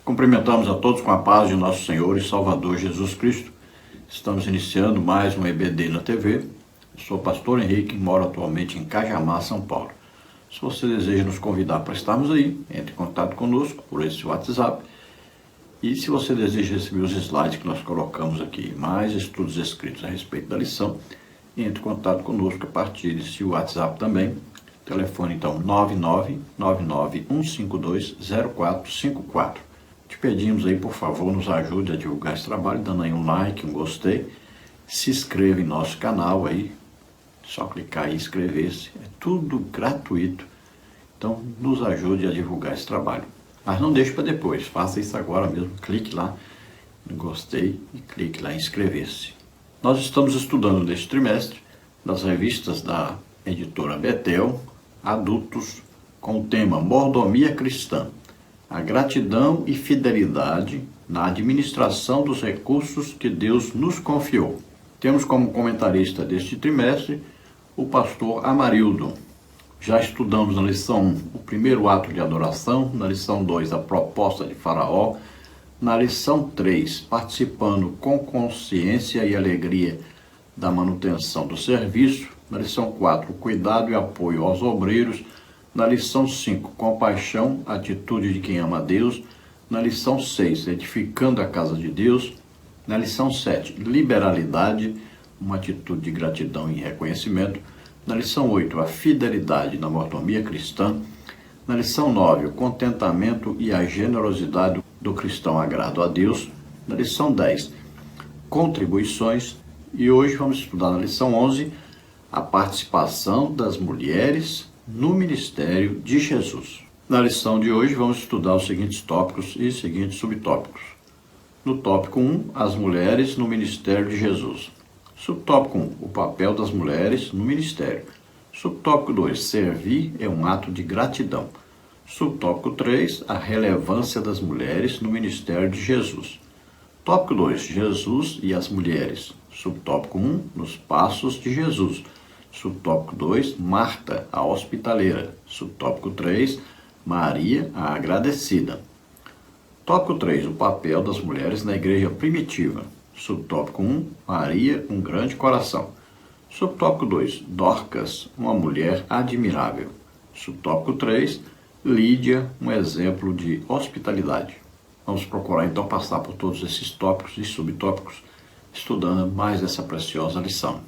Cumprimentamos a todos com a paz de nosso Senhor e Salvador Jesus Cristo. Estamos iniciando mais um EBD na TV. Eu sou o pastor Henrique, moro atualmente em Cajamar, São Paulo. Se você deseja nos convidar para estarmos aí, entre em contato conosco por esse WhatsApp. E se você deseja receber os slides que nós colocamos aqui, mais estudos escritos a respeito da lição, entre em contato conosco a partir desse WhatsApp também. Telefone então 99991520454. Te pedimos aí, por favor, nos ajude a divulgar esse trabalho, dando aí um like, um gostei. Se inscreva em nosso canal aí, só clicar aí e inscrever-se. É tudo gratuito. Então, nos ajude a divulgar esse trabalho. Mas não deixe para depois, faça isso agora mesmo. Clique lá no gostei e clique lá em inscrever-se. Nós estamos estudando neste trimestre, das revistas da editora Betel, adultos, com o tema Mordomia Cristã. A gratidão e fidelidade na administração dos recursos que Deus nos confiou. Temos como comentarista deste trimestre o pastor Amarildo. Já estudamos na lição 1 o primeiro ato de adoração, na lição 2 a proposta de Faraó, na lição 3 participando com consciência e alegria da manutenção do serviço, na lição 4 cuidado e apoio aos obreiros, na lição 5, compaixão, atitude de quem ama a Deus. Na lição 6, edificando a casa de Deus. Na lição 7, liberalidade, uma atitude de gratidão e reconhecimento. Na lição 8, a fidelidade na mordomia cristã. Na lição 9, o contentamento e a generosidade do cristão agrado a Deus. Na lição 10, contribuições. E hoje vamos estudar na lição 11, a participação das mulheres no ministério de Jesus. Na lição de hoje vamos estudar os seguintes tópicos e seguintes subtópicos. No tópico 1, as mulheres no ministério de Jesus. Subtópico 1, o papel das mulheres no ministério. Subtópico 2, servir é um ato de gratidão. Subtópico 3, a relevância das mulheres no ministério de Jesus. Tópico 2, Jesus e as mulheres. Subtópico 1, nos passos de Jesus. Subtópico 2, Marta, a hospitaleira. Subtópico 3, Maria, a agradecida. Tópico 3, o papel das mulheres na igreja primitiva. Subtópico 1, Maria, um grande coração. Subtópico 2, Dorcas, uma mulher admirável. Subtópico 3, Lídia, um exemplo de hospitalidade. Vamos procurar então passar por todos esses tópicos e subtópicos, estudando mais essa preciosa lição.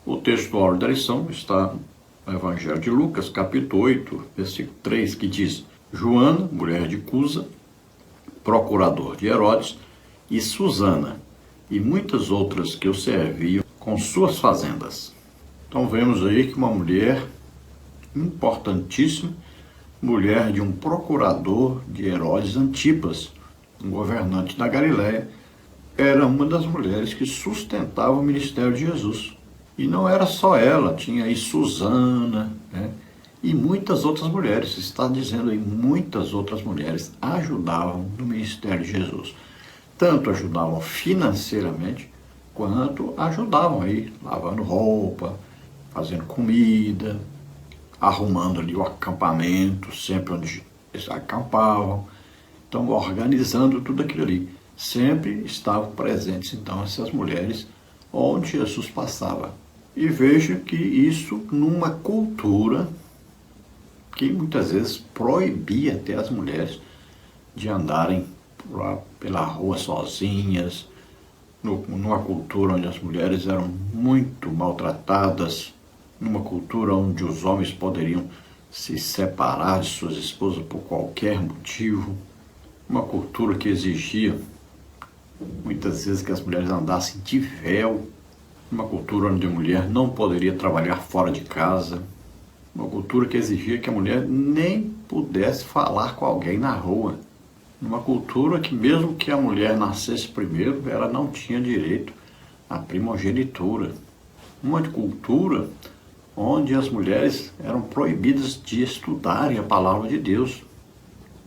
O texto da lição está no Evangelho de Lucas, capítulo 8, versículo 3, que diz: Joana, mulher de Cusa, procurador de Herodes, e Susana, e muitas outras que o serviam com suas fazendas. Então vemos aí que uma mulher importantíssima, mulher de um procurador de Herodes Antipas, um governante da Galiléia, era uma das mulheres que sustentava o ministério de Jesus. E não era só ela, tinha aí Susana, né? E muitas outras mulheres, está dizendo aí, muitas outras mulheres ajudavam no ministério de Jesus. Tanto ajudavam financeiramente, quanto ajudavam aí, lavando roupa, fazendo comida, arrumando ali o acampamento, sempre onde eles acampavam. Então, organizando tudo aquilo ali. Sempre estavam presentes, então, essas mulheres onde Jesus passava. E veja que isso numa cultura que muitas vezes proibia até as mulheres de andarem pela rua sozinhas, numa cultura onde as mulheres eram muito maltratadas, numa cultura onde os homens poderiam se separar de suas esposas por qualquer motivo, uma cultura que exigia muitas vezes que as mulheres andassem de véu, uma cultura onde a mulher não poderia trabalhar fora de casa, uma cultura que exigia que a mulher nem pudesse falar com alguém na rua, uma cultura que mesmo que a mulher nascesse primeiro, ela não tinha direito à primogenitura, uma cultura onde as mulheres eram proibidas de estudarem a palavra de Deus,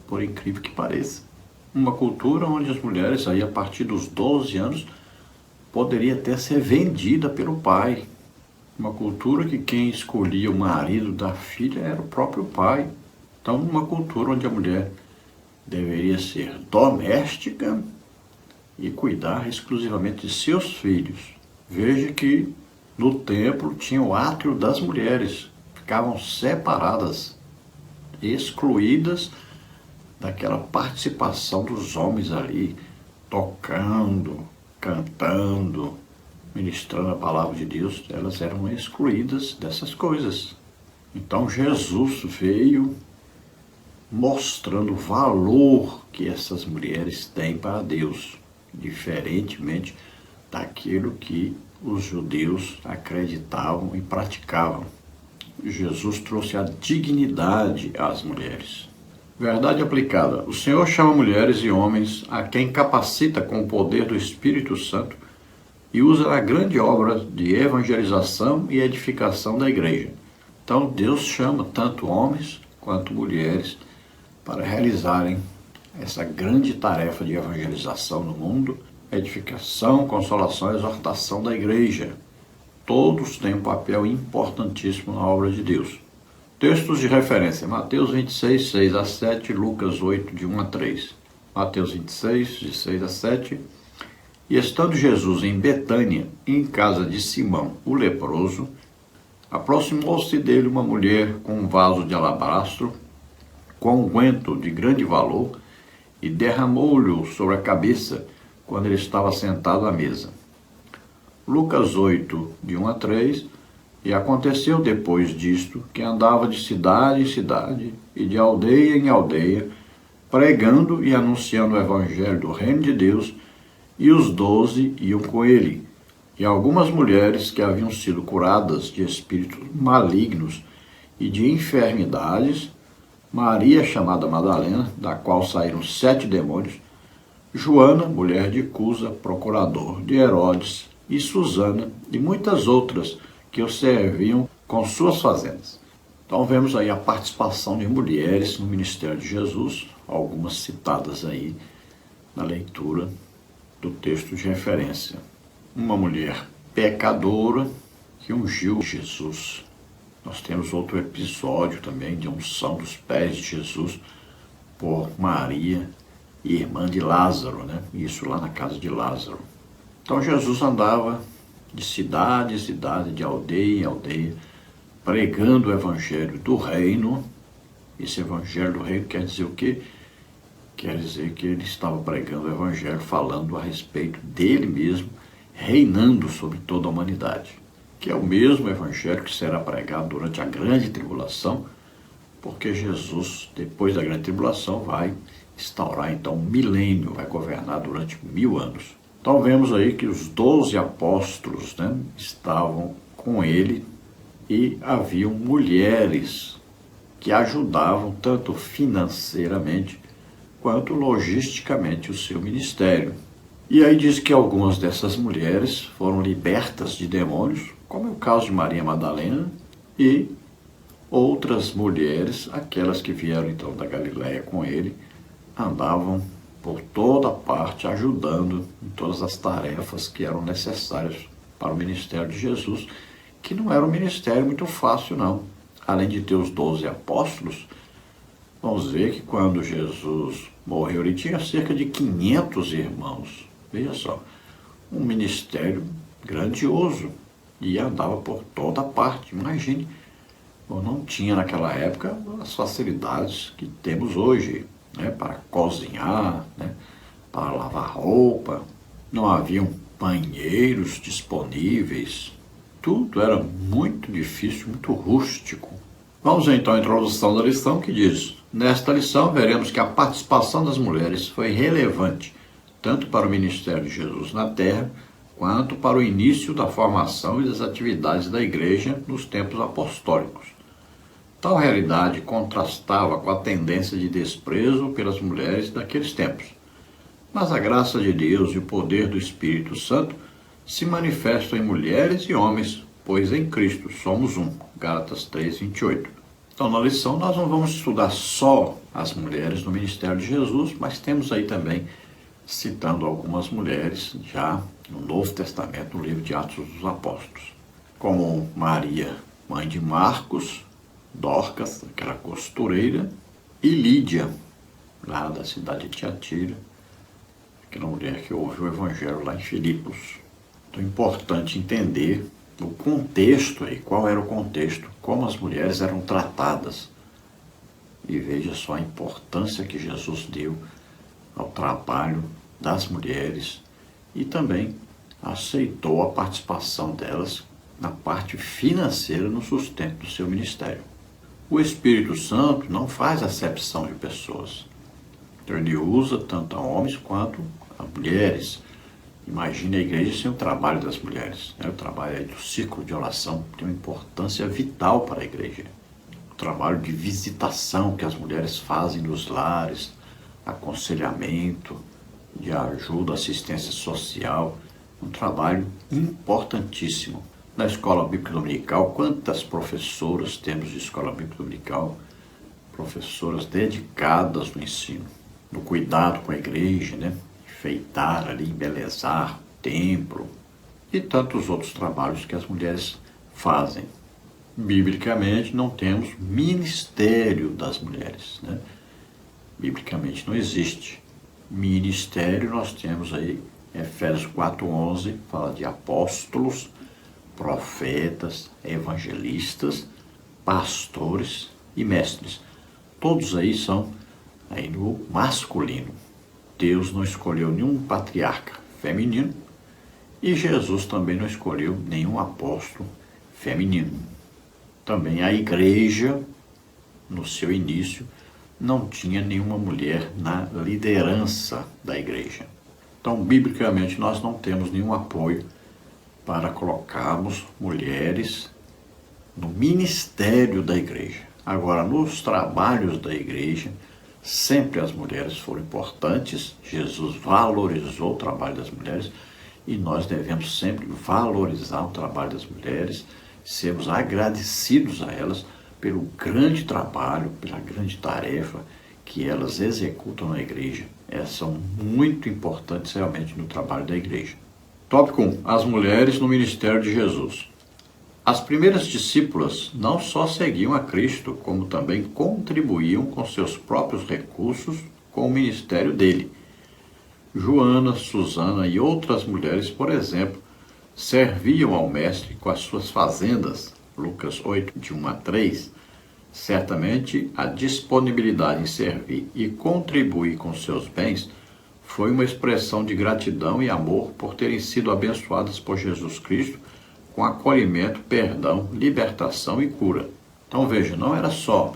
por incrível que pareça. Uma cultura onde as mulheres, aí, a partir dos 12 anos, poderia até ser vendida pelo pai. Uma cultura que quem escolhia o marido da filha era o próprio pai. Então, uma cultura onde a mulher deveria ser doméstica e cuidar exclusivamente de seus filhos. Veja que no templo tinha o átrio das mulheres, ficavam separadas, excluídas daquela participação dos homens ali, tocando, cantando, ministrando a palavra de Deus. Elas eram excluídas dessas coisas. Então Jesus veio mostrando o valor que essas mulheres têm para Deus, diferentemente daquilo que os judeus acreditavam e praticavam. Jesus trouxe a dignidade às mulheres. Verdade aplicada. O Senhor chama mulheres e homens a quem capacita com o poder do Espírito Santo e usa a grande obra de evangelização e edificação da igreja. Então Deus chama tanto homens quanto mulheres para realizarem essa grande tarefa de evangelização no mundo, edificação, consolação e exortação da igreja. Todos têm um papel importantíssimo na obra de Deus. Textos de referência: Mateus 26, 6 a 7, Lucas 8, de 1 a 3. Mateus 26, de 6 a 7. E estando Jesus em Betânia, em casa de Simão, o leproso, aproximou-se dele uma mulher com um vaso de alabastro, com unguento de grande valor, e derramou-lhe sobre a cabeça quando ele estava sentado à mesa. Lucas 8, de 1 a 3. E aconteceu depois disto, que andava de cidade em cidade e de aldeia em aldeia, pregando e anunciando o evangelho do reino de Deus, e os 12 iam com ele. E algumas mulheres que haviam sido curadas de espíritos malignos e de enfermidades, Maria, chamada Madalena, da qual saíram 7 demônios, Joana, mulher de Cusa, procurador de Herodes, e Susana, e muitas outras que o serviam com suas fazendas. Então vemos aí a participação de mulheres no ministério de Jesus, algumas citadas aí na leitura do texto de referência. Uma mulher pecadora que ungiu Jesus. Nós temos outro episódio também de unção dos pés de Jesus por Maria, irmã de Lázaro, né? Isso lá na casa de Lázaro. Então Jesus andava de cidade em cidade, de aldeia em aldeia, pregando o evangelho do reino. Esse evangelho do reino quer dizer o quê? Quer dizer que ele estava pregando o evangelho, falando a respeito dele mesmo, reinando sobre toda a humanidade. Que é o mesmo evangelho que será pregado durante a grande tribulação, porque Jesus, depois da grande tribulação, vai instaurar então um milênio, vai governar durante 1000 anos. Então vemos aí que os 12 apóstolos, né, estavam com ele e haviam mulheres que ajudavam tanto financeiramente quanto logisticamente o seu ministério. E aí diz que algumas dessas mulheres foram libertas de demônios, como é o caso de Maria Madalena, e outras mulheres, aquelas que vieram então da Galileia com ele, andavam por toda parte, ajudando em todas as tarefas que eram necessárias para o ministério de Jesus, que não era um ministério muito fácil, não. Além de ter os 12 apóstolos, vamos ver que quando Jesus morreu, ele tinha cerca de 500 irmãos. Veja só, um ministério grandioso, e andava por toda parte. Imagine, não tinha naquela época as facilidades que temos hoje, né, para cozinhar, né, para lavar roupa, não haviam banheiros disponíveis, tudo era muito difícil, muito rústico. Vamos então à introdução da lição, que diz: nesta lição veremos que a participação das mulheres foi relevante, tanto para o ministério de Jesus na terra, quanto para o início da formação e das atividades da igreja nos tempos apostólicos. Tal realidade contrastava com a tendência de desprezo pelas mulheres daqueles tempos. Mas a graça de Deus e o poder do Espírito Santo se manifestam em mulheres e homens, pois em Cristo somos um. Gálatas 3, 28. Então, na lição, nós não vamos estudar só as mulheres no ministério de Jesus, mas temos aí também, citando algumas mulheres, já no Novo Testamento, no livro de Atos dos Apóstolos, como Maria, mãe de Marcos, Dorcas, aquela costureira, e Lídia, lá da cidade de Tiatira, aquela mulher que ouve o evangelho lá em Filipos. Então é importante entender o contexto aí, qual era o contexto, como as mulheres eram tratadas. E veja só a importância que Jesus deu ao trabalho das mulheres e também aceitou a participação delas na parte financeira no sustento do seu ministério. O Espírito Santo não faz acepção de pessoas. Então ele usa tanto a homens quanto a mulheres. Imagine a igreja sem o trabalho das mulheres. O trabalho do círculo de oração tem uma importância vital para a igreja. O trabalho de visitação que as mulheres fazem nos lares, aconselhamento, de ajuda, assistência social, um trabalho importantíssimo. Na escola bíblica dominical, quantas professoras temos de escola bíblica dominical? Professoras dedicadas no ensino, no cuidado com a igreja, enfeitar ali, embelezar o templo e tantos outros trabalhos que as mulheres fazem. Biblicamente não temos ministério das mulheres, Biblicamente não existe. Ministério nós temos aí, Efésios 4:11, fala de apóstolos, profetas, evangelistas, pastores e mestres. Todos aí são aí no masculino. Deus não escolheu nenhum patriarca feminino e Jesus também não escolheu nenhum apóstolo feminino. Também a igreja, no seu início, não tinha nenhuma mulher na liderança da igreja. Então, biblicamente, nós não temos nenhum apoio para colocarmos mulheres no ministério da igreja. Agora, nos trabalhos da igreja, sempre as mulheres foram importantes. Jesus valorizou o trabalho das mulheres e nós devemos sempre valorizar o trabalho das mulheres, sermos agradecidos a elas pelo grande trabalho, pela grande tarefa que elas executam na igreja. Elas são muito importantes realmente no trabalho da igreja. Tópico 1. As mulheres no ministério de Jesus. As primeiras discípulas não só seguiam a Cristo, como também contribuíam com seus próprios recursos com o ministério dele. Joana, Susana e outras mulheres, por exemplo, serviam ao Mestre com as suas fazendas, Lucas 8, de 1 a 3, certamente a disponibilidade em servir e contribuir com seus bens foi uma expressão de gratidão e amor por terem sido abençoadas por Jesus Cristo com acolhimento, perdão, libertação e cura. Então veja, não era só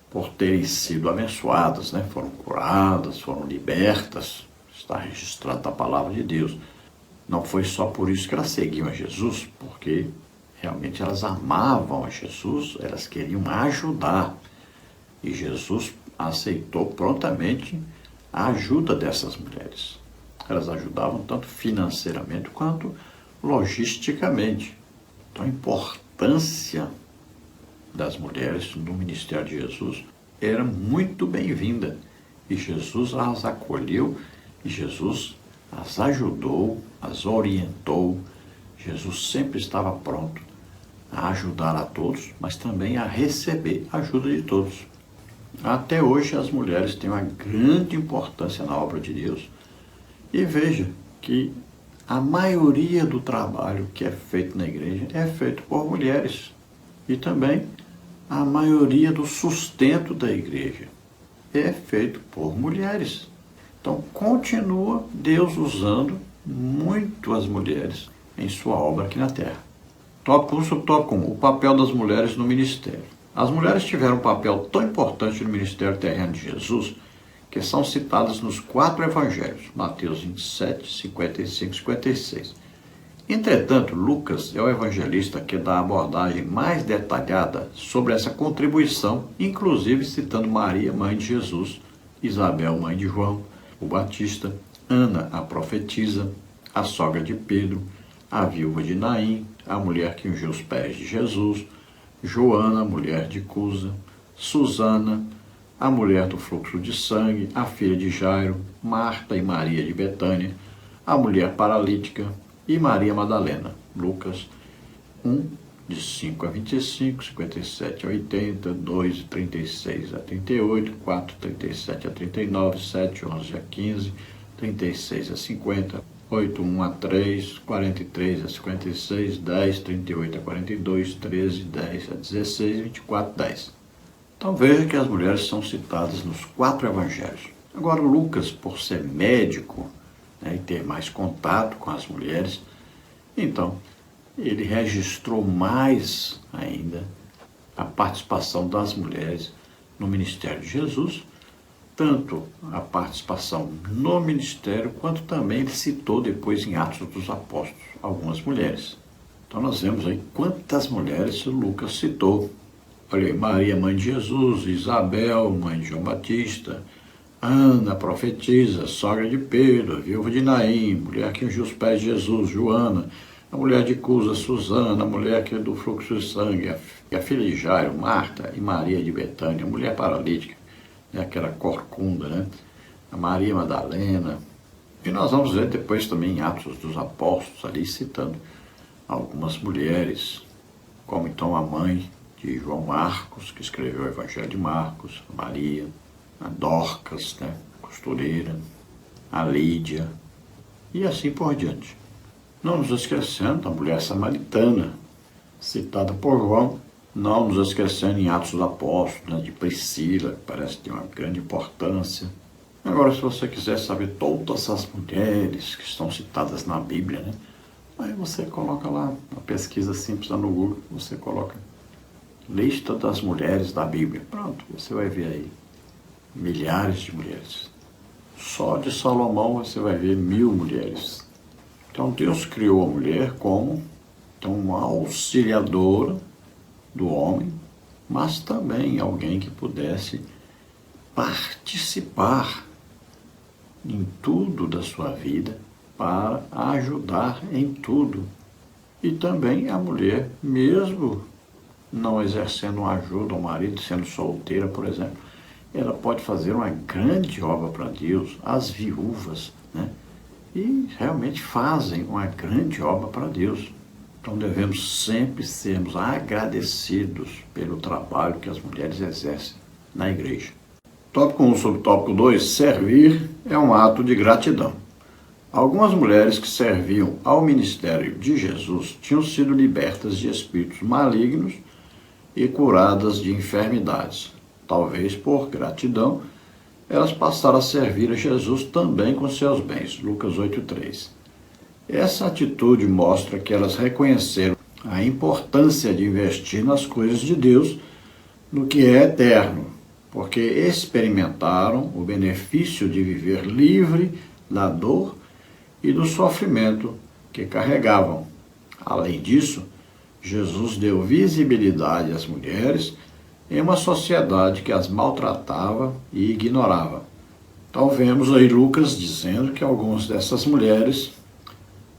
por terem sido abençoadas, foram curadas, foram libertas, está registrado na palavra de Deus. Não foi só por isso que elas seguiam a Jesus, porque realmente elas amavam a Jesus, elas queriam ajudar. E Jesus aceitou prontamente a ajuda dessas mulheres. Elas ajudavam tanto financeiramente quanto logisticamente. Então a importância das mulheres no ministério de Jesus era muito bem-vinda. E Jesus as acolheu, e Jesus as ajudou, as orientou. Jesus sempre estava pronto a ajudar a todos, mas também a receber a ajuda de todos. Até hoje as mulheres têm uma grande importância na obra de Deus. E veja que a maioria do trabalho que é feito na igreja é feito por mulheres. E também a maioria do sustento da igreja é feito por mulheres. Então continua Deus usando muito as mulheres em sua obra aqui na terra. Tópico 1 sobre tópico 1, o papel das mulheres no ministério. As mulheres tiveram um papel tão importante no ministério terreno de Jesus que são citadas nos 4 evangelhos, Mateus 27, 55 e 56. Entretanto, Lucas é o evangelista que dá a abordagem mais detalhada sobre essa contribuição, inclusive citando Maria, mãe de Jesus, Isabel, mãe de João, o Batista, Ana, a profetisa, a sogra de Pedro, a viúva de Naim, a mulher que ungiu os pés de Jesus, Joana, mulher de Cusa, Susana, a mulher do fluxo de sangue, a filha de Jairo, Marta e Maria de Betânia, a mulher paralítica e Maria Madalena. Lucas 1, de 5 a 25, 57 a 80, 2, 36 a 38, 4, 37 a 39, 7, 11 a 15, 36 a 50, 8, 1 a 3, 43 a 56, 10, 38 a 42, 13, 10 a 16, 24, 10. Então veja que as mulheres são citadas nos 4 evangelhos. Agora Lucas, por ser médico, né, e ter mais contato com as mulheres, então ele registrou mais ainda a participação das mulheres no ministério de Jesus, tanto a participação no ministério, quanto também ele citou depois em Atos dos Apóstolos algumas mulheres. Então nós vemos aí quantas mulheres Lucas citou. Olha aí, Maria, mãe de Jesus, Isabel, mãe de João Batista, Ana, profetisa, sogra de Pedro, viúva de Naim, mulher que ungiu os pés de Jesus, Joana, a mulher de Cusa, Susana, a mulher que é do fluxo de sangue, a filha de Jairo, Marta e Maria de Betânia, a mulher paralítica, né, que era corcunda, né? A Maria Madalena. E nós vamos ver depois também em Atos dos Apóstolos, ali citando algumas mulheres, como então a mãe de João Marcos, que escreveu o Evangelho de Marcos, a Maria, a Dorcas, né, costureira, a Lídia, e assim por diante. Não nos esquecendo da mulher samaritana, citada por João, não nos esquecendo em Atos dos Apóstolos, né, de Priscila, que parece que tem uma grande importância. Agora, se você quiser saber todas as mulheres que estão citadas na Bíblia, né, aí você coloca lá, uma pesquisa simples lá no Google, você coloca lista das mulheres da Bíblia. Pronto, você vai ver aí milhares de mulheres. Só de Salomão você vai ver 1000 mulheres. Então Deus criou a mulher como uma auxiliadora do homem, mas também alguém que pudesse participar em tudo da sua vida para ajudar em tudo. E também a mulher, mesmo não exercendo ajuda ao marido, sendo solteira, por exemplo, ela pode fazer uma grande obra para Deus. As viúvas, né? E realmente fazem uma grande obra para Deus. Então devemos sempre sermos agradecidos pelo trabalho que as mulheres exercem na igreja. Tópico 1 sobre tópico 2, servir é um ato de gratidão. Algumas mulheres que serviam ao ministério de Jesus tinham sido libertas de espíritos malignos e curadas de enfermidades. Talvez por gratidão, elas passaram a servir a Jesus também com seus bens. Lucas 8,3. Essa atitude mostra que elas reconheceram a importância de investir nas coisas de Deus, no que é eterno, porque experimentaram o benefício de viver livre da dor e do sofrimento que carregavam. Além disso, Jesus deu visibilidade às mulheres em uma sociedade que as maltratava e ignorava. Então vemos aí Lucas dizendo que algumas dessas mulheres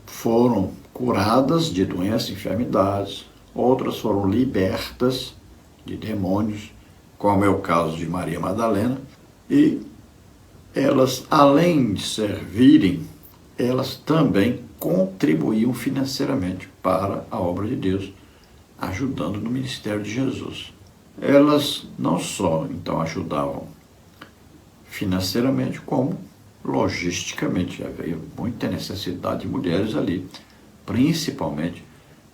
foram curadas de doenças e enfermidades, outras foram libertas de demônios, como é o caso de Maria Madalena, e elas, além de servirem, elas também contribuíam financeiramente para a obra de Deus, ajudando no ministério de Jesus. Elas não só, então, ajudavam financeiramente, como logisticamente. Havia muita necessidade de mulheres ali, principalmente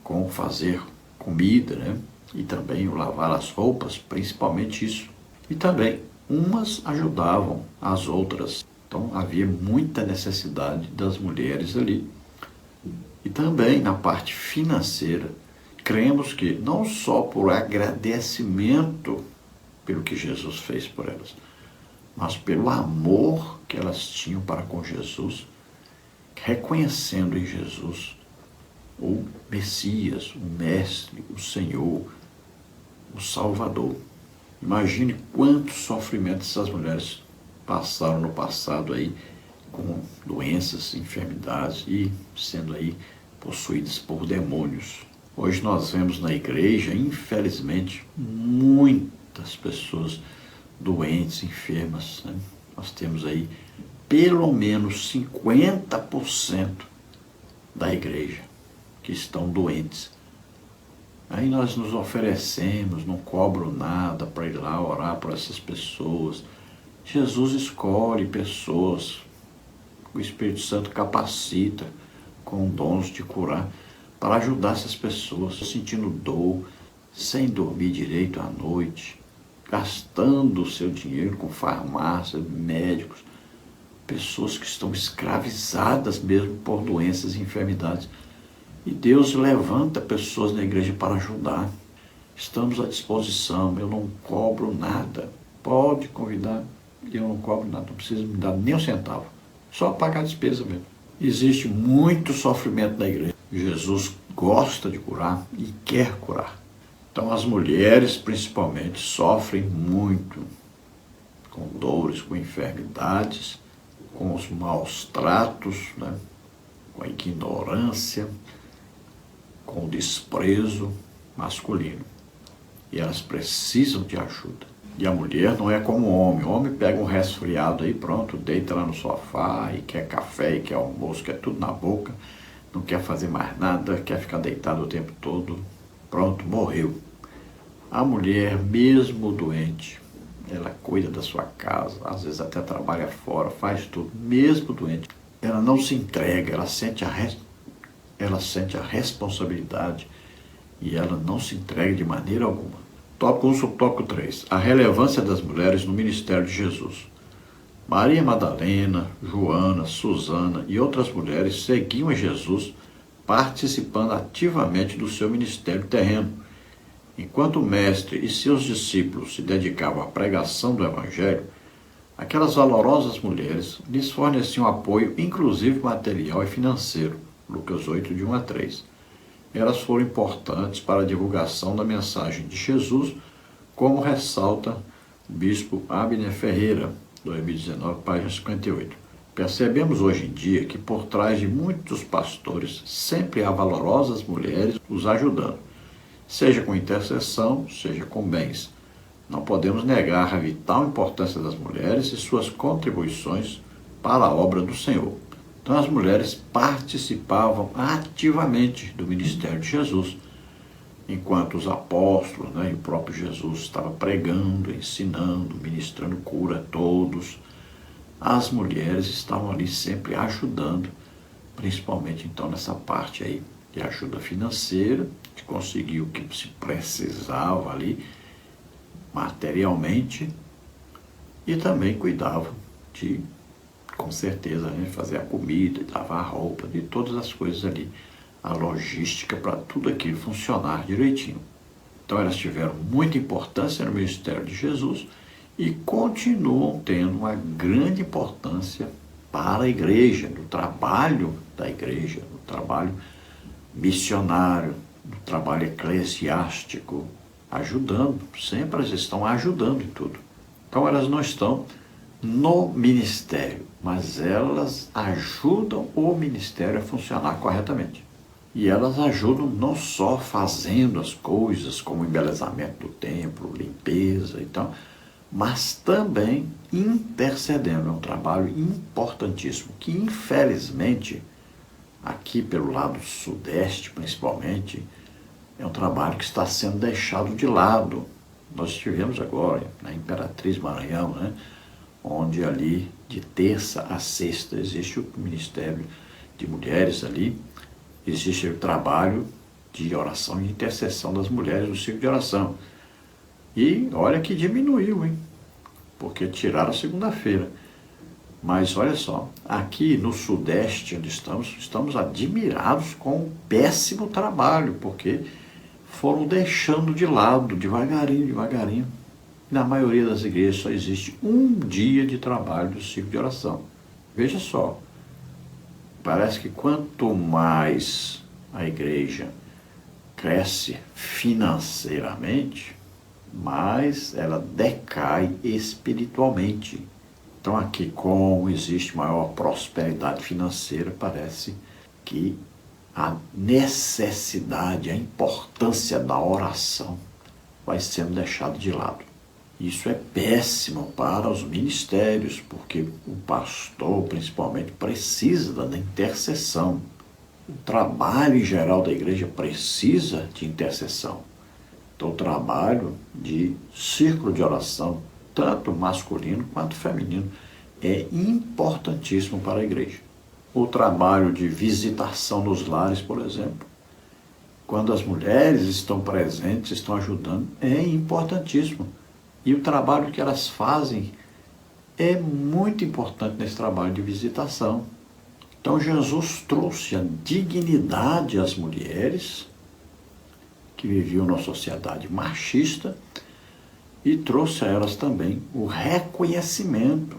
com fazer comida, né? E também o lavar as roupas, principalmente isso. E também, umas ajudavam as outras. Então, havia muita necessidade das mulheres ali. E também na parte financeira, cremos que não só por agradecimento pelo que Jesus fez por elas, mas pelo amor que elas tinham para com Jesus, reconhecendo em Jesus o Messias, o Mestre, o Senhor, o Salvador. Imagine quantos sofrimentos essas mulheres passaram no passado aí, com doenças, enfermidades e sendo aí possuídas por demônios. Hoje nós vemos na igreja, infelizmente, muitas pessoas doentes, enfermas, né? Nós temos aí pelo menos 50% da igreja que estão doentes. Aí nós nos oferecemos, não cobro nada para ir lá orar por essas pessoas. Jesus escolhe pessoas, o Espírito Santo capacita com dons de curar para ajudar essas pessoas, sentindo dor, sem dormir direito à noite, gastando o seu dinheiro com farmácia, médicos, pessoas que estão escravizadas mesmo por doenças e enfermidades. E Deus levanta pessoas na igreja para ajudar. Estamos à disposição, eu não cobro nada. Pode convidar, eu não cobro nada, não precisa me dar nem um centavo. Só pagar a despesa mesmo. Existe muito sofrimento na igreja. Jesus gosta de curar e quer curar. Então as mulheres principalmente sofrem muito com dores, com enfermidades, com os maus tratos, né? Com a ignorância, com o desprezo masculino. E elas precisam de ajuda. E a mulher não é como o homem. O homem pega um resfriado aí, pronto, deita lá no sofá e quer café, e quer almoço, quer tudo na boca, não quer fazer mais nada, quer ficar deitado o tempo todo. Pronto, morreu. A mulher, mesmo doente, ela cuida da sua casa, às vezes até trabalha fora, faz tudo, mesmo doente. Ela não se entrega, ela sente a responsabilidade e ela não se entrega de maneira alguma. Tópico 1, subtópico 3. A relevância das mulheres no ministério de Jesus. Maria Madalena, Joana, Susana e outras mulheres seguiam a Jesus, participando ativamente do seu ministério terreno. Enquanto o mestre e seus discípulos se dedicavam à pregação do Evangelho, aquelas valorosas mulheres lhes forneciam apoio, inclusive material e financeiro. Lucas 8, de 1 a 3. Elas foram importantes para a divulgação da mensagem de Jesus, como ressalta o bispo Abner Ferreira, 2019, página 58. Percebemos hoje em dia que por trás de muitos pastores sempre há valorosas mulheres os ajudando, seja com intercessão, seja com bens. Não podemos negar a vital importância das mulheres e suas contribuições para a obra do Senhor. Então as mulheres participavam ativamente do ministério de Jesus, enquanto os apóstolos, e o próprio Jesus estava pregando, ensinando, ministrando cura a todos. As mulheres estavam ali sempre ajudando, principalmente então nessa parte aí de ajuda financeira, de conseguir o que se precisava ali materialmente, e também cuidavam de, com certeza, fazer a comida, lavar a roupa, de todas as coisas ali, a logística para tudo aquilo funcionar direitinho. Então elas tiveram muita importância no ministério de Jesus e continuam tendo uma grande importância para a igreja, no trabalho da igreja, no trabalho missionário, no trabalho eclesiástico, ajudando, sempre elas estão ajudando em tudo. Então elas não estão no ministério, mas elas ajudam o ministério a funcionar corretamente. E elas ajudam não só fazendo as coisas como embelezamento do templo, limpeza e tal, mas também intercedendo. É um trabalho importantíssimo, que infelizmente, aqui pelo lado sudeste principalmente, é um trabalho que está sendo deixado de lado. Nós estivemos agora na Imperatriz Maranhão, onde ali de terça a sexta existe o Ministério de Mulheres ali, existe o trabalho de oração e intercessão das mulheres no ciclo de oração. E olha que diminuiu, porque tiraram a segunda-feira. Mas olha só, aqui no Sudeste, onde estamos admirados com o péssimo trabalho, porque foram deixando de lado, devagarinho, devagarinho. Na maioria das igrejas só existe um dia de trabalho do ciclo de oração. Veja só, parece que quanto mais a igreja cresce financeiramente, mais ela decai espiritualmente. Então aqui, como existe maior prosperidade financeira, parece que a necessidade, a importância da oração vai sendo deixada de lado. Isso é péssimo para os ministérios, porque o pastor, principalmente, precisa da intercessão. O trabalho em geral da igreja precisa de intercessão. Então, o trabalho de círculo de oração, tanto masculino quanto feminino, é importantíssimo para a igreja. O trabalho de visitação nos lares, por exemplo, quando as mulheres estão presentes, estão ajudando, é importantíssimo. E o trabalho que elas fazem é muito importante nesse trabalho de visitação. Então, Jesus trouxe a dignidade às mulheres que viviam numa sociedade machista e trouxe a elas também o reconhecimento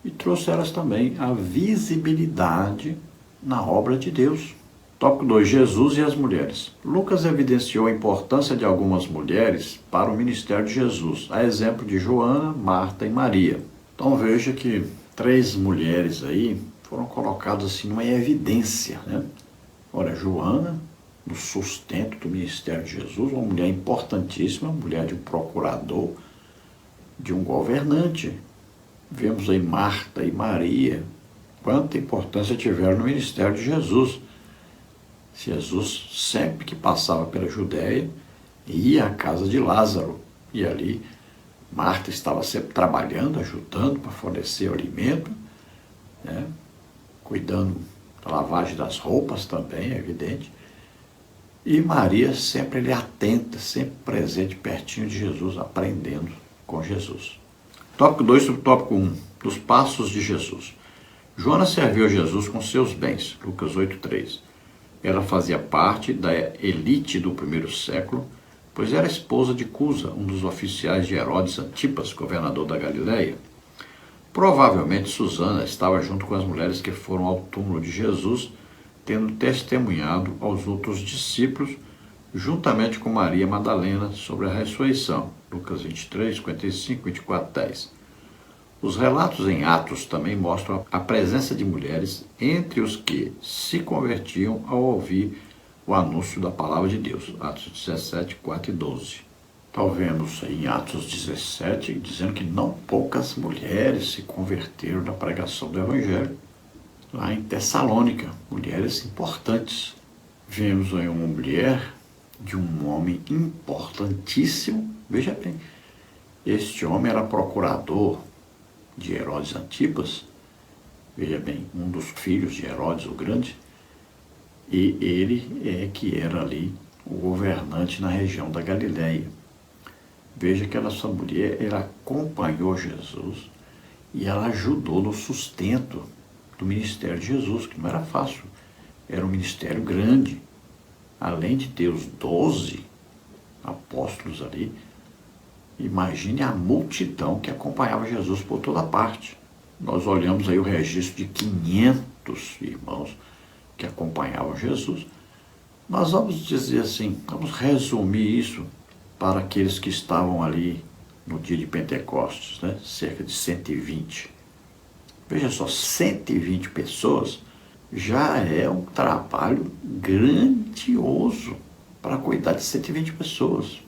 e trouxe a elas também a visibilidade na obra de Deus. Tópico 2. Jesus e as mulheres. Lucas evidenciou a importância de algumas mulheres para o ministério de Jesus, a exemplo de Joana, Marta e Maria. Então veja que 3 mulheres aí foram colocadas assim numa evidência, né? Olha, Joana, no sustento do ministério de Jesus, uma mulher importantíssima, mulher de um procurador, de um governante. Vemos aí Marta e Maria, quanta importância tiveram no ministério de Jesus. Jesus, sempre que passava pela Judéia, ia à casa de Lázaro, e ali Marta estava sempre trabalhando, ajudando para fornecer o alimento, né? Cuidando da lavagem das roupas também, é evidente. E Maria sempre ali atenta, sempre presente, pertinho de Jesus, aprendendo com Jesus. Tópico 2 sobre o tópico 1, dos passos de Jesus. Joana serviu a Jesus com seus bens, Lucas 8,3. Ela fazia parte da elite do primeiro século, pois era esposa de Cusa, um dos oficiais de Herodes Antipas, governador da Galileia. Provavelmente Susana estava junto com as mulheres que foram ao túmulo de Jesus, tendo testemunhado aos outros discípulos, juntamente com Maria Madalena, sobre a ressurreição. Lucas 23, 55, 24, 10. Os relatos em Atos também mostram a presença de mulheres entre os que se convertiam ao ouvir o anúncio da palavra de Deus. Atos 17, 4 e 12. Então vemos em Atos 17 dizendo que não poucas mulheres se converteram na pregação do Evangelho. Lá em Tessalônica, mulheres importantes. Vemos aí uma mulher de um homem importantíssimo. Veja bem, este homem era procurador de Herodes Antipas, veja bem, um dos filhos de Herodes o Grande, e ele é que era ali o governante na região da Galileia. Veja que essa mulher, ela acompanhou Jesus e ela ajudou no sustento do ministério de Jesus, que não era fácil, era um ministério grande. Além de ter os 12 apóstolos ali, imagine a multidão que acompanhava Jesus por toda parte. Nós olhamos aí o registro de 500 irmãos que acompanhavam Jesus. Nós vamos dizer assim, vamos resumir isso para aqueles que estavam ali no dia de Pentecostes, né? Cerca de 120. Veja só, 120 pessoas já é um trabalho grandioso para cuidar de 120 pessoas.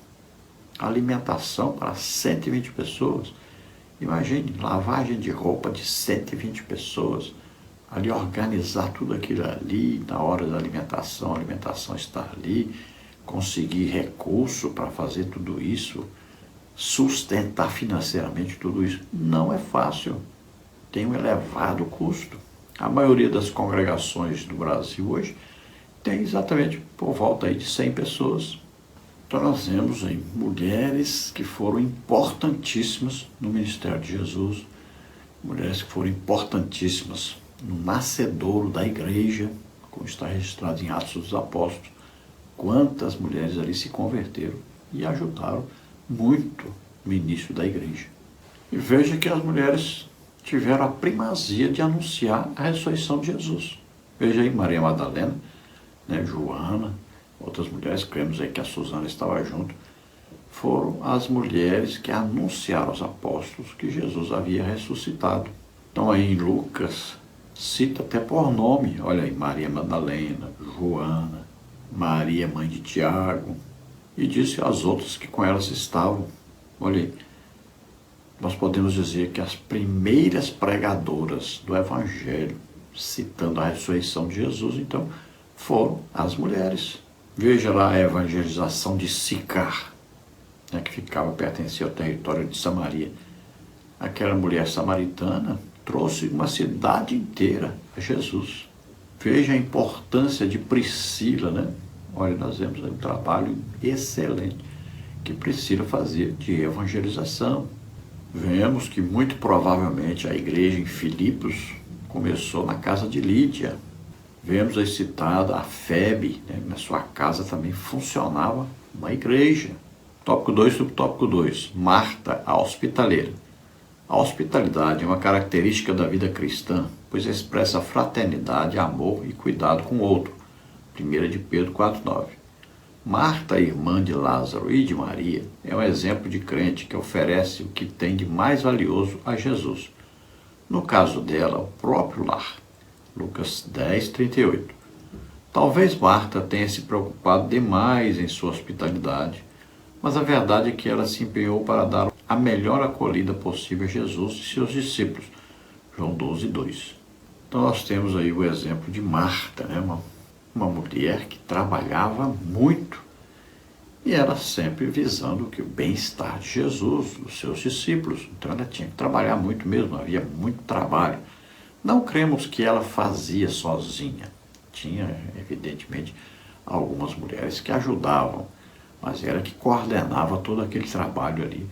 Alimentação para 120 pessoas. Imagine, lavagem de roupa de 120 pessoas. Ali organizar tudo aquilo ali, na hora da alimentação, a alimentação estar ali, conseguir recurso para fazer tudo isso, sustentar financeiramente tudo isso. Não é fácil. Tem um elevado custo. A maioria das congregações do Brasil hoje tem exatamente por volta aí de 100 pessoas. Então nós vemos aí mulheres que foram importantíssimas no ministério de Jesus, mulheres que foram importantíssimas no nascedouro da igreja, como está registrado em Atos dos Apóstolos. Quantas mulheres ali se converteram e ajudaram muito no início da igreja. E veja que as mulheres tiveram a primazia de anunciar a ressurreição de Jesus. Veja aí Maria Madalena, né, Joana, outras mulheres, cremos aí que a Susana estava junto, foram as mulheres que anunciaram aos apóstolos que Jesus havia ressuscitado. Então aí em Lucas, cita até por nome, olha aí, Maria Madalena, Joana, Maria, mãe de Tiago, e disse às outras que com elas estavam. Olha aí, nós podemos dizer que as primeiras pregadoras do Evangelho, citando a ressurreição de Jesus, então, foram as mulheres. Veja lá a evangelização de Sicar, né, que pertencia ao território de Samaria. Aquela mulher samaritana trouxe uma cidade inteira a Jesus. Veja a importância de Priscila, né? Olha, nós vemos aí um trabalho excelente que Priscila fazia de evangelização. Vemos que muito provavelmente a igreja em Filipos começou na casa de Lídia. Vemos aí citada a Febe, né? Na sua casa também funcionava uma igreja. Tópico 2, subtópico 2. Marta, a hospitaleira. A hospitalidade é uma característica da vida cristã, pois expressa fraternidade, amor e cuidado com o outro. 1 de Pedro 4,9. Marta, irmã de Lázaro e de Maria, é um exemplo de crente que oferece o que tem de mais valioso a Jesus. No caso dela, o próprio lar. Lucas 10:38. Talvez Marta tenha se preocupado demais em sua hospitalidade, mas a verdade é que ela se empenhou para dar a melhor acolhida possível a Jesus e seus discípulos. João 12:2. Então nós temos aí o exemplo de Marta, né? Uma mulher que trabalhava muito e era sempre visando o bem-estar de Jesus, dos seus discípulos. Então ela tinha que trabalhar muito mesmo, havia muito trabalho. Não cremos que ela fazia sozinha. Tinha, evidentemente, algumas mulheres que ajudavam, mas ela que coordenava todo aquele trabalho ali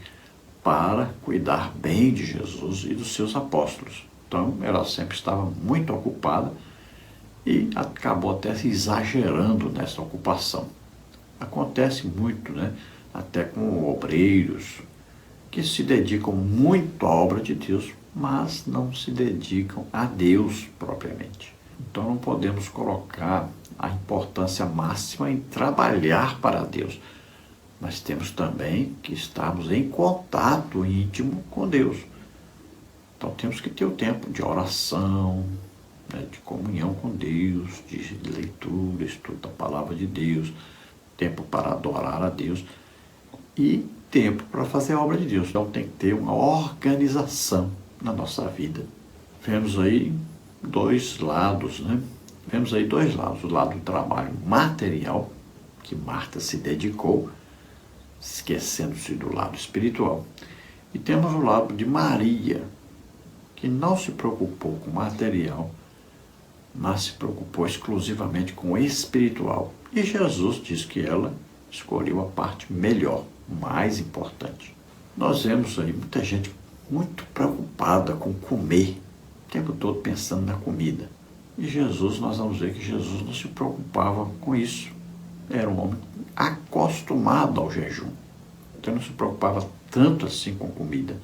para cuidar bem de Jesus e dos seus apóstolos. Então, ela sempre estava muito ocupada e acabou até se exagerando nessa ocupação. Acontece muito, né? Até com obreiros que se dedicam muito à obra de Deus, mas não se dedicam a Deus propriamente. Então, não podemos colocar a importância máxima em trabalhar para Deus, mas temos também que estarmos em contato íntimo com Deus. Então temos que ter o tempo de oração, né, de comunhão com Deus, de leitura, estudo da palavra de Deus, tempo para adorar a Deus e tempo para fazer a obra de Deus. Então tem que ter uma organização na nossa vida. Vemos aí dois lados, né? Vemos aí dois lados. O lado do trabalho material, que Marta se dedicou, esquecendo-se do lado espiritual. E temos o lado de Maria, que não se preocupou com o material, mas se preocupou exclusivamente com o espiritual. E Jesus diz que ela escolheu a parte melhor, mais importante. Nós vemos aí muita gente muito preocupada com comer, o tempo todo pensando na comida. E Jesus, nós vamos ver que Jesus não se preocupava com isso. Era um homem acostumado ao jejum. Então não se preocupava tanto assim com comida.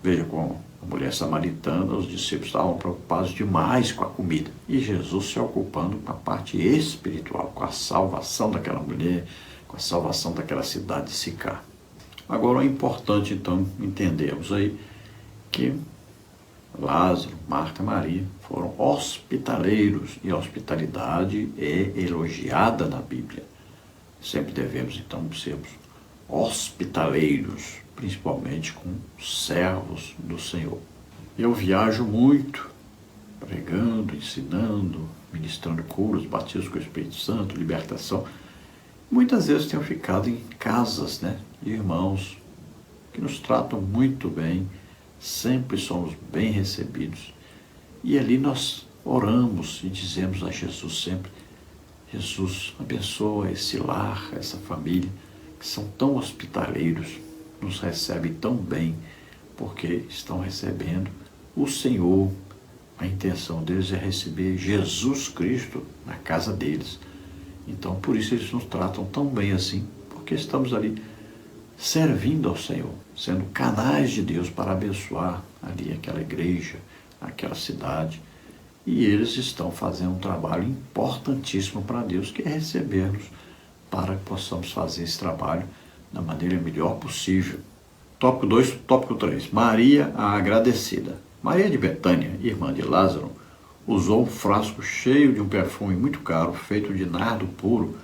Veja, com a mulher samaritana, os discípulos estavam preocupados demais com a comida. E Jesus se ocupando com a parte espiritual, com a salvação daquela mulher, com a salvação daquela cidade de Sicar. Agora é importante então entendermos aí que Lázaro, Marta e Maria foram hospitaleiros e a hospitalidade é elogiada na Bíblia. Sempre devemos então sermos hospitaleiros, principalmente com servos do Senhor. Eu viajo muito, pregando, ensinando, ministrando curas, batismos com o Espírito Santo, libertação. Muitas vezes tenho ficado em casas, né, de irmãos que nos tratam muito bem, sempre somos bem recebidos. E ali nós oramos e dizemos a Jesus sempre: Jesus, abençoa esse lar, essa família, que são tão hospitaleiros, nos recebem tão bem, porque estão recebendo o Senhor. A intenção deles é receber Jesus Cristo na casa deles. Então, por isso eles nos tratam tão bem assim, porque estamos ali servindo ao Senhor, sendo canais de Deus para abençoar ali aquela igreja, aquela cidade. E eles estão fazendo um trabalho importantíssimo para Deus, que é receber-nos para que possamos fazer esse trabalho da maneira melhor possível. Tópico 2, tópico 3. Maria, a agradecida. Maria de Betânia, irmã de Lázaro, usou um frasco cheio de um perfume muito caro, feito de nardo puro,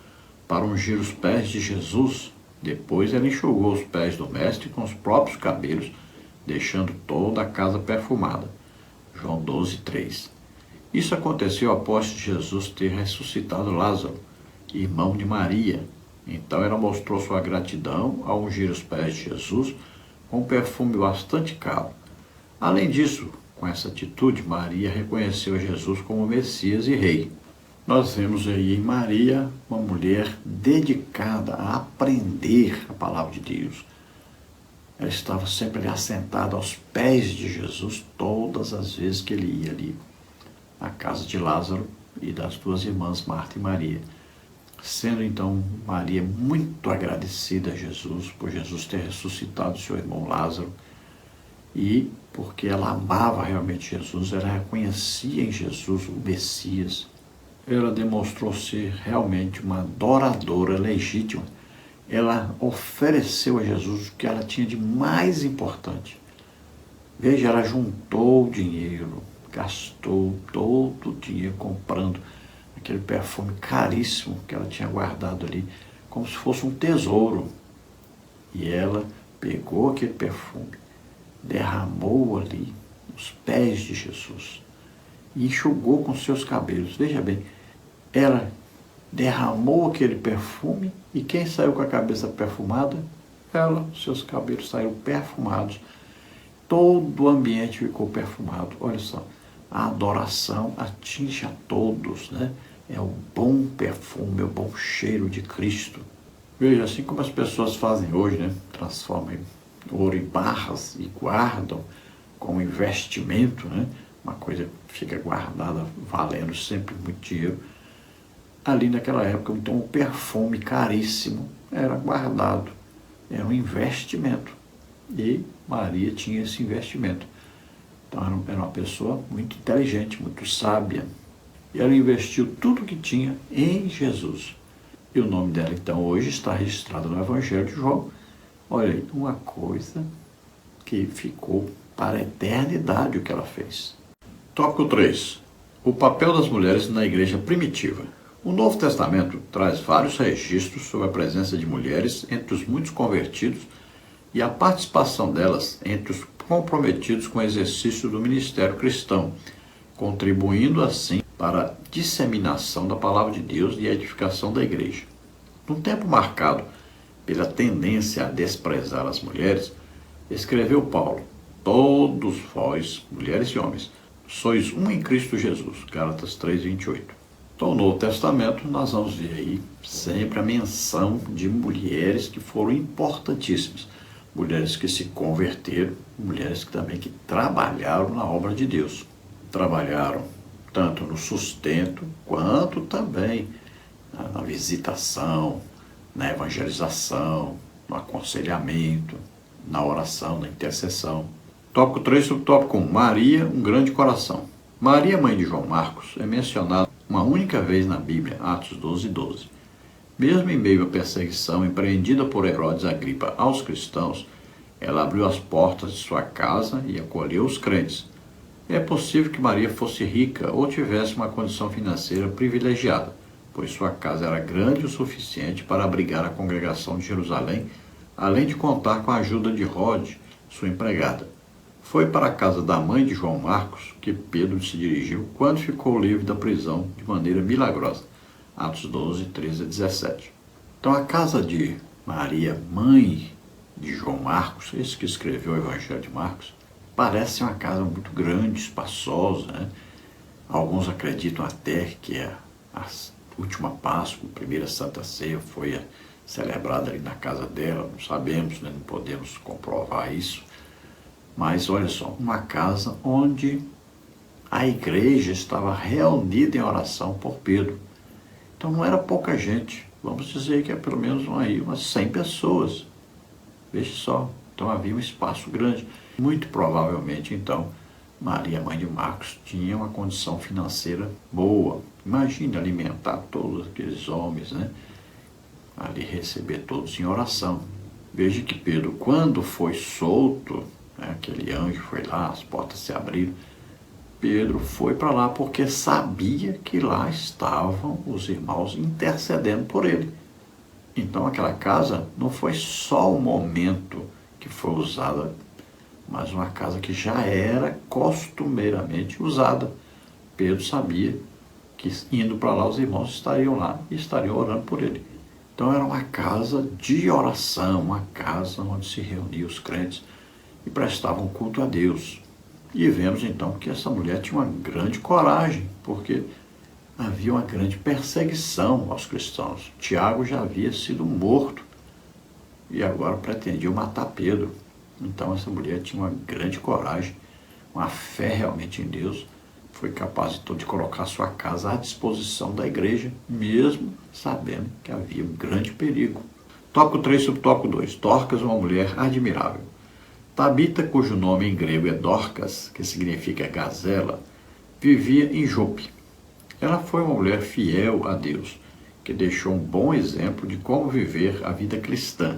para ungir os pés de Jesus. Depois ela enxugou os pés do mestre com os próprios cabelos, deixando toda a casa perfumada. João 12:3. Isso aconteceu após Jesus ter ressuscitado Lázaro, irmão de Maria. Então ela mostrou sua gratidão ao ungir os pés de Jesus com um perfume bastante caro. Além disso, com essa atitude, Maria reconheceu Jesus como Messias e Rei. Nós vemos aí em Maria uma mulher dedicada a aprender a palavra de Deus. Ela estava sempre ali assentada aos pés de Jesus todas as vezes que ele ia ali à casa de Lázaro e das duas irmãs Marta e Maria. Sendo então Maria muito agradecida a Jesus por Jesus ter ressuscitado seu irmão Lázaro e porque ela amava realmente Jesus, ela reconhecia em Jesus o Messias. Ela demonstrou ser realmente uma adoradora legítima. Ela ofereceu a Jesus o que ela tinha de mais importante. Veja, ela juntou dinheiro, gastou todo o dinheiro comprando aquele perfume caríssimo que ela tinha guardado ali, como se fosse um tesouro. E ela pegou aquele perfume, derramou ali nos pés de Jesus e enxugou com seus cabelos. Veja bem, ela derramou aquele perfume e quem saiu com a cabeça perfumada? Ela, seus cabelos saíram perfumados. Todo o ambiente ficou perfumado. Olha só, a adoração atinge a todos, né? É o bom perfume, é o bom cheiro de Cristo. Veja, assim como as pessoas fazem hoje, né? Transformam ouro em barras e guardam como investimento, né? Uma coisa que fica guardada, valendo sempre muito dinheiro. Ali naquela época, então, o perfume caríssimo era guardado, era um investimento. E Maria tinha esse investimento. Então, era uma pessoa muito inteligente, muito sábia. E ela investiu tudo o que tinha em Jesus. E o nome dela, então, hoje está registrado no Evangelho de João. Olha aí, uma coisa que ficou para a eternidade o que ela fez. Tópico 3. O papel das mulheres na igreja primitiva. O Novo Testamento traz vários registros sobre a presença de mulheres entre os muitos convertidos e a participação delas entre os comprometidos com o exercício do ministério cristão, contribuindo assim para a disseminação da palavra de Deus e a edificação da igreja. Num tempo marcado pela tendência a desprezar as mulheres, escreveu Paulo: todos vós, mulheres e homens, sois um em Cristo Jesus. Gálatas 3:28. Então, no Novo Testamento, nós vamos ver aí sempre a menção de mulheres que foram importantíssimas. Mulheres que se converteram, mulheres que também que trabalharam na obra de Deus. Trabalharam tanto no sustento, quanto também na visitação, na evangelização, no aconselhamento, na oração, na intercessão. Tópico 3, subtópico 1. Maria, um grande coração. Maria, mãe de João Marcos, é mencionada uma única vez na Bíblia, Atos 12:12. Mesmo em meio à perseguição empreendida por Herodes Agripa aos cristãos, ela abriu as portas de sua casa e acolheu os crentes. É possível que Maria fosse rica ou tivesse uma condição financeira privilegiada, pois sua casa era grande o suficiente para abrigar a congregação de Jerusalém, além de contar com a ajuda de Rode, sua empregada. Foi para a casa da mãe de João Marcos que Pedro se dirigiu quando ficou livre da prisão de maneira milagrosa. Atos 12:13-17. Então a casa de Maria, mãe de João Marcos, esse que escreveu o Evangelho de Marcos, parece uma casa muito grande, espaçosa, né? Alguns acreditam até que a última Páscoa, a primeira Santa Ceia, foi celebrada ali na casa dela. Não sabemos, né? Não podemos comprovar isso. Mas olha só, uma casa onde a igreja estava reunida em oração por Pedro. Então não era pouca gente, vamos dizer que é pelo menos umas 100 pessoas. Veja só, então havia um espaço grande. Muito provavelmente, então, Maria, mãe de Marcos, tinha uma condição financeira boa. Imagine alimentar todos aqueles homens, né? Ali receber todos em oração. Veja que Pedro, quando foi solto, aquele anjo foi lá, as portas se abriram. Pedro foi para lá porque sabia que lá estavam os irmãos intercedendo por ele. Então aquela casa não foi só o momento que foi usada, mas uma casa que já era costumeiramente usada Pedro sabia que indo para lá os irmãos estariam lá e estariam orando por ele. Então era uma casa de oração, uma casa onde se reuniam os crentes e prestavam culto a Deus. E vemos então que essa mulher tinha uma grande coragem, porque havia uma grande perseguição aos cristãos. Tiago já havia sido morto e agora pretendia matar Pedro. Então essa mulher tinha uma grande coragem, uma fé realmente em Deus, foi capaz então de colocar sua casa à disposição da igreja, mesmo sabendo que havia um grande perigo. Tópico 3, subtópico 2. Dorcas, uma mulher admirável. Tabita, cujo nome em grego é Dorcas, que significa gazela, vivia em Jope. Ela foi uma mulher fiel a Deus, que deixou um bom exemplo de como viver a vida cristã.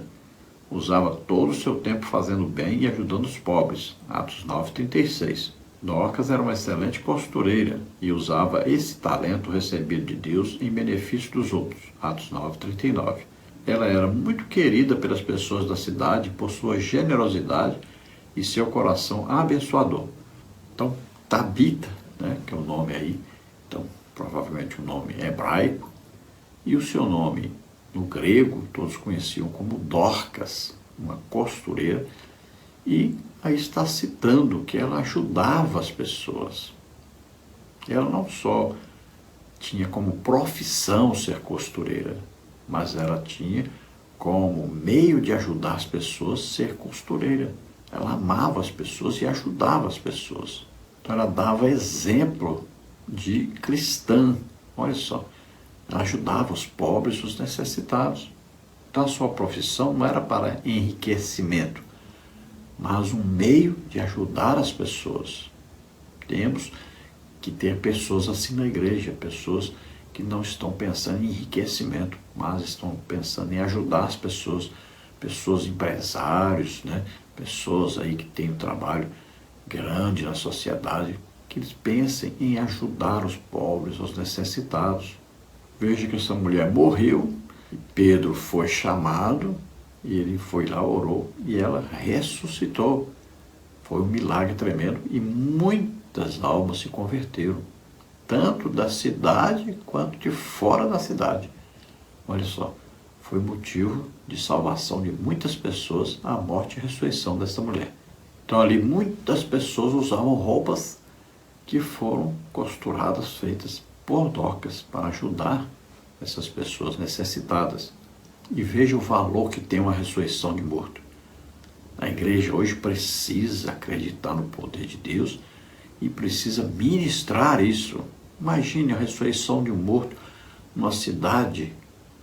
Usava todo o seu tempo fazendo bem e ajudando os pobres. Atos 9:36. Dorcas era uma excelente costureira e usava esse talento recebido de Deus em benefício dos outros. Atos 9:39. Ela era muito querida pelas pessoas da cidade por sua generosidade e seu coração abençoador. Então, Tabita, né, que é o nome aí, então provavelmente um nome hebraico, e o seu nome no grego todos conheciam como Dorcas, uma costureira, e aí está citando que ela ajudava as pessoas. Ela não só tinha como profissão ser costureira, mas ela tinha como meio de ajudar as pessoas ser costureira. Ela amava as pessoas e ajudava as pessoas. Então ela dava exemplo de cristã. Olha só, ela ajudava os pobres e os necessitados. Então a sua profissão não era para enriquecimento, mas um meio de ajudar as pessoas. Temos que ter pessoas assim na igreja, pessoas que não estão pensando em enriquecimento, mas estão pensando em ajudar as pessoas, pessoas empresários, né? Pessoas aí que têm um trabalho grande na sociedade, que eles pensem em ajudar os pobres, os necessitados. Veja que essa mulher morreu, e Pedro foi chamado, e ele foi lá, orou, e ela ressuscitou. Foi um milagre tremendo, e muitas almas se converteram, tanto da cidade quanto de fora da cidade. Olha só, foi motivo de salvação de muitas pessoas a morte e a ressurreição dessa mulher. Então ali muitas pessoas usavam roupas que foram costuradas, feitas por Dorcas, para ajudar essas pessoas necessitadas. E veja o valor que tem uma ressurreição de morto. A igreja hoje precisa acreditar no poder de Deus e precisa ministrar isso. Imagine a ressurreição de um morto numa cidade,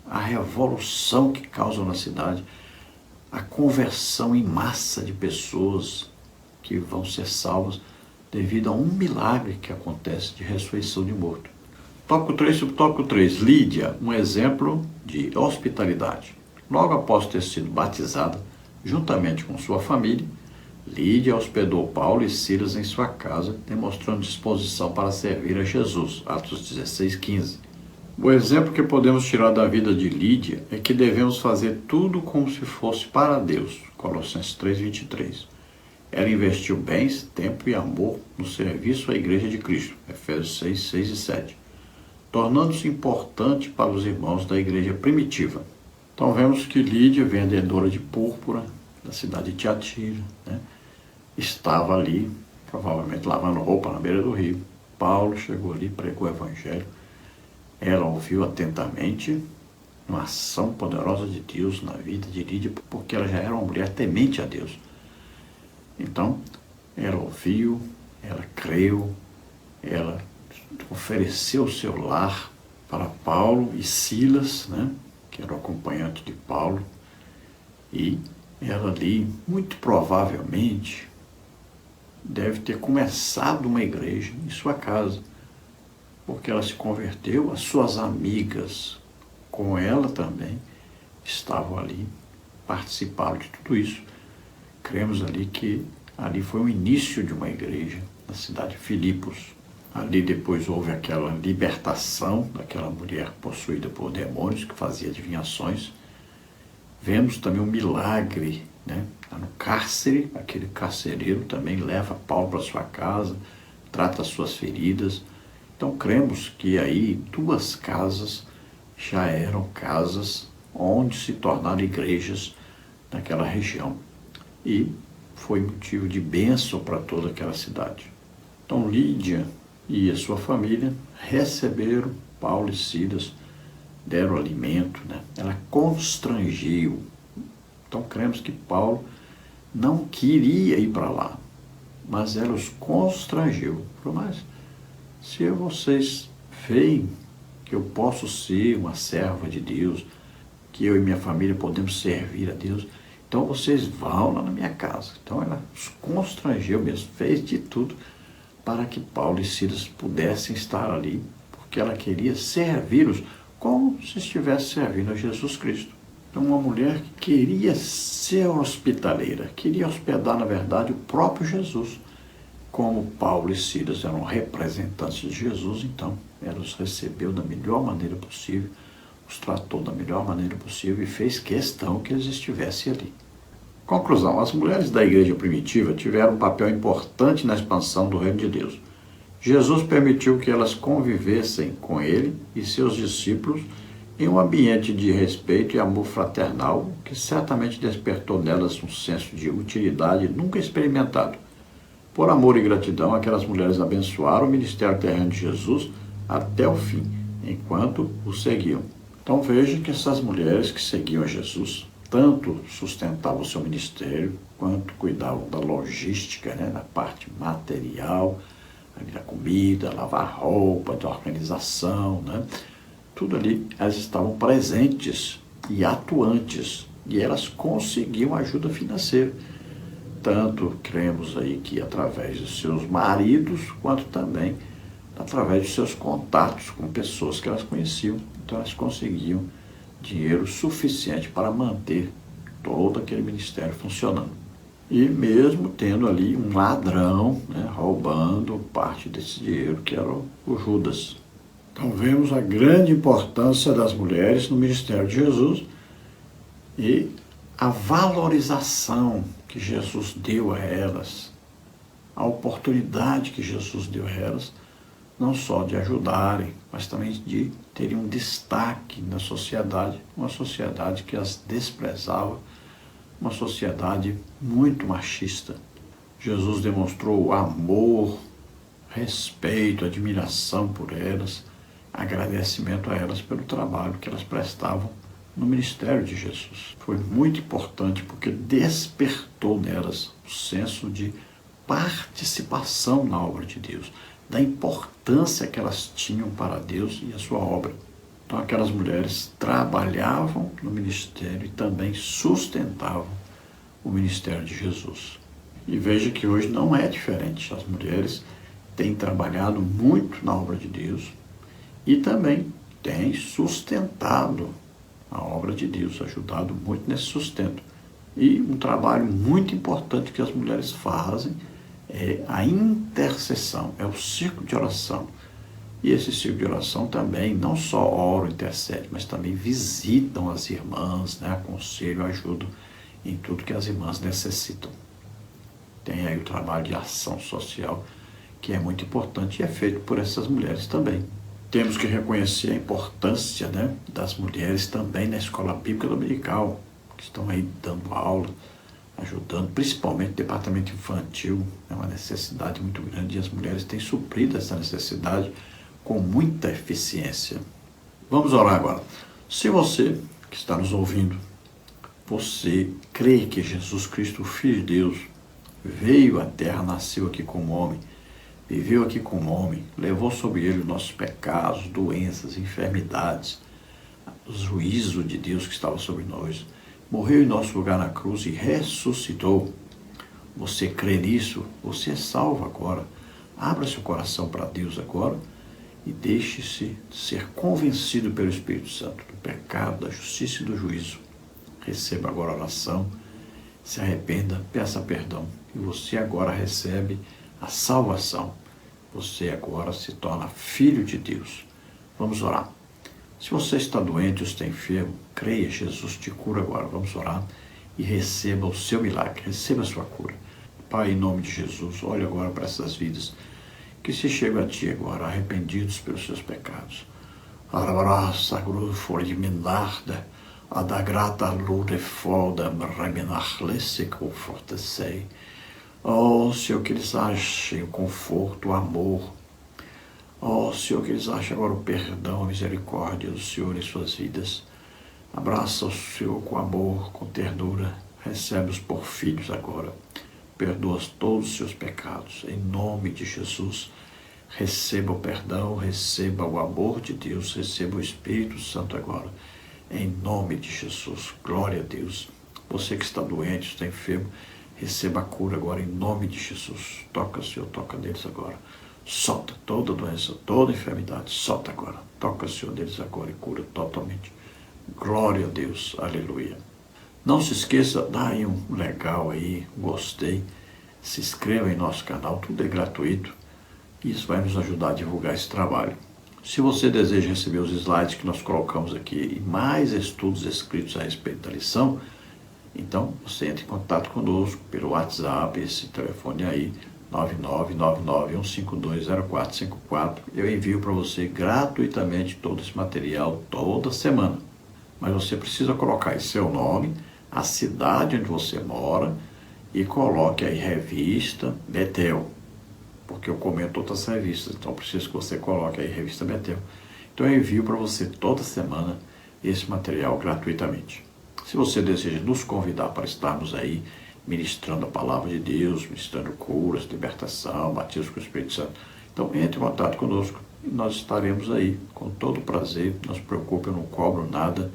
a revolução que causa na cidade, a conversão em massa de pessoas que vão ser salvas devido a um milagre que acontece de ressurreição de morto. Tópico 3, subtópico 3. Lídia, um exemplo de hospitalidade. Logo após ter sido batizada, juntamente com sua família, Lídia hospedou Paulo e Silas em sua casa, demonstrando disposição para servir a Jesus. Atos 16:15. O exemplo que podemos tirar da vida de Lídia é que devemos fazer tudo como se fosse para Deus. Colossenses 3:23. Ela investiu bens, tempo e amor no serviço à Igreja de Cristo. Efésios 6 e 7. Tornando-se importante para os irmãos da igreja primitiva. Então vemos que Lídia, vendedora de púrpura da cidade de Tiatira, né, estava ali, provavelmente lavando roupa na beira do rio. Paulo chegou ali, pregou o evangelho. Ela ouviu atentamente uma ação poderosa de Deus na vida de Lídia, porque ela já era uma mulher temente a Deus. Então, ela ouviu, ela creu, ela ofereceu o seu lar para Paulo e Silas, né, que era o acompanhante de Paulo, e ela ali, muito provavelmente, deve ter começado uma igreja em sua casa, porque ela se converteu, as suas amigas com ela também estavam ali, participaram de tudo isso. Cremos ali que ali foi o início de uma igreja na cidade de Filipos. Ali depois houve aquela libertação daquela mulher possuída por demônios que fazia adivinhações. Vemos também um milagre, né? No cárcere, aquele carcereiro também leva Paulo para sua casa, trata as suas feridas. Então cremos que aí 2 casas já eram casas onde se tornaram igrejas naquela região. E foi motivo de bênção para toda aquela cidade. Então Lídia e a sua família receberam Paulo e Silas, deram alimento, né? Ela constrangiu. Então cremos que Paulo não queria ir para lá, mas ela os constrangiu. Falou, mas se vocês veem que eu posso ser uma serva de Deus, que eu e minha família podemos servir a Deus, então vocês vão lá na minha casa. Então ela os constrangeu mesmo, fez de tudo para que Paulo e Silas pudessem estar ali, porque ela queria servi-los como se estivesse servindo a Jesus Cristo. Então uma mulher que queria ser hospitaleira, queria hospedar, na verdade, o próprio Jesus. Como Paulo e Silas eram representantes de Jesus, então ela os recebeu da melhor maneira possível, os tratou da melhor maneira possível e fez questão que eles estivessem ali. Conclusão, as mulheres da igreja primitiva tiveram um papel importante na expansão do reino de Deus. Jesus permitiu que elas convivessem com ele e seus discípulos em um ambiente de respeito e amor fraternal que certamente despertou nelas um senso de utilidade nunca experimentado. Por amor e gratidão, aquelas mulheres abençoaram o ministério terreno de Jesus até o fim, enquanto o seguiam. Então veja que essas mulheres que seguiam a Jesus tanto sustentavam o seu ministério, quanto cuidavam da logística, né, da parte material, da comida, lavar roupa, da organização, né? Tudo ali, elas estavam presentes e atuantes, e elas conseguiam ajuda financeira. Tanto cremos aí que através dos seus maridos, quanto também através de seus contatos com pessoas que elas conheciam. Então elas conseguiam dinheiro suficiente para manter todo aquele ministério funcionando. E mesmo tendo ali um ladrão, né, roubando parte desse dinheiro, que era o Judas. Então vemos a grande importância das mulheres no ministério de Jesus e a valorização que Jesus deu a elas, a oportunidade que Jesus deu a elas, não só de ajudarem, mas também de terem um destaque na sociedade, uma sociedade que as desprezava, uma sociedade muito machista. Jesus demonstrou amor, respeito, admiração por elas, agradecimento a elas pelo trabalho que elas prestavam no ministério de Jesus. Foi muito importante porque despertou nelas o senso de participação na obra de Deus, da importância que elas tinham para Deus e a sua obra. Então aquelas mulheres trabalhavam no ministério e também sustentavam o ministério de Jesus. E veja que hoje não é diferente. As mulheres têm trabalhado muito na obra de Deus e também têm sustentado a obra de Deus, ajudado muito nesse sustento. E um trabalho muito importante que as mulheres fazem é a intercessão, é o círculo de oração. E esse círculo de oração também não só oram, intercedem, mas também visitam as irmãs, né, aconselham, ajudam em tudo que as irmãs necessitam. Tem aí o trabalho de ação social, que é muito importante e é feito por essas mulheres também. Temos que reconhecer a importância, né, das mulheres também na escola bíblica dominical, que estão aí dando aula, ajudando, principalmente o departamento infantil. É uma necessidade muito grande e as mulheres têm suprido essa necessidade com muita eficiência. Vamos orar agora. Se você que está nos ouvindo, você crê que Jesus Cristo, o Filho de Deus, veio à terra, nasceu aqui como homem, viveu aqui como homem, levou sobre ele os nossos pecados, doenças, enfermidades, o juízo de Deus que estava sobre nós, morreu em nosso lugar na cruz e ressuscitou. Você crê nisso? Você é salvo agora. Abra seu coração para Deus agora e deixe-se ser convencido pelo Espírito Santo do pecado, da justiça e do juízo. Receba agora a oração, se arrependa, peça perdão e você agora recebe a salvação. Você agora se torna filho de Deus. Vamos orar. Se você está doente ou está enfermo, creia, Jesus te cura agora. Vamos orar e receba o seu milagre, receba a sua cura. Pai, em nome de Jesus, olha agora para essas vidas que se chegam a Ti agora, arrependidos pelos seus pecados. Abraça, for de minarda, a da grata luta foda, reminarlesse confortecei. Oh, Senhor, que eles achem o conforto, o amor. Oh, Senhor, que eles achem agora o perdão, a misericórdia do Senhor em suas vidas. Abraça o Senhor com amor, com ternura. Recebe-os por filhos agora. Perdoa todos os seus pecados. Em nome de Jesus, receba o perdão, receba o amor de Deus, receba o Espírito Santo agora. Em nome de Jesus. Glória a Deus. Você que está doente, está enfermo, receba a cura agora em nome de Jesus. Toca, Senhor, toca neles agora. Solta toda doença, toda enfermidade. Solta agora. Toca, Senhor, neles agora e cura totalmente. Glória a Deus. Aleluia. Não se esqueça, dá aí um legal aí, gostei. Se inscreva em nosso canal, tudo é gratuito. Isso vai nos ajudar a divulgar esse trabalho. Se você deseja receber os slides que nós colocamos aqui e mais estudos escritos a respeito da lição, então você entra em contato conosco pelo WhatsApp, esse telefone aí, 99991520454. Eu envio para você gratuitamente todo esse material toda semana. Mas você precisa colocar aí seu nome, a cidade onde você mora e coloque aí revista Betel, porque eu comento outras revistas, então preciso que você coloque aí revista Betel. Então eu envio para você toda semana esse material gratuitamente. Se você deseja nos convidar para estarmos aí ministrando a palavra de Deus, ministrando curas, libertação, batismo com o Espírito Santo, então entre em contato conosco e nós estaremos aí com todo prazer. Não se preocupe, eu não cobro nada,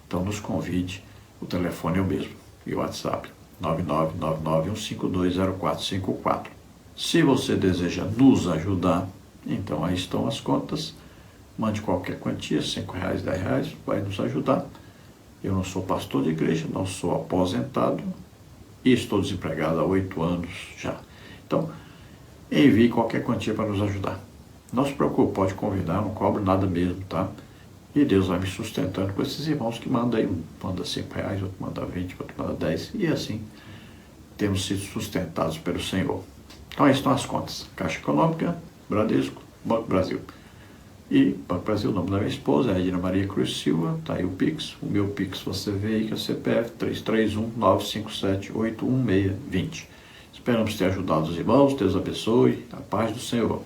então nos convide. O telefone é o mesmo e o WhatsApp 99991520454. Se você deseja nos ajudar, então aí estão as contas. Mande qualquer quantia, R$5, R$10, vai nos ajudar. Eu não sou pastor de igreja, não sou aposentado e estou desempregado há 8 anos já. Então, envie qualquer quantia para nos ajudar. Não se preocupe, pode convidar, não cobro nada mesmo, tá? E Deus vai me sustentando com esses irmãos que mandam aí, um manda R$5, outro manda 20, outro manda 10, e assim temos sido sustentados pelo Senhor. Então aí estão as contas. Caixa Econômica, Bradesco, Banco Brasil. E Banco Brasil, o nome da minha esposa é Edna Maria Cruz Silva, está aí o Pix. O meu Pix você vê aí que é o CPF 331-957-81620. Esperamos ter ajudado os irmãos, Deus abençoe, a paz do Senhor.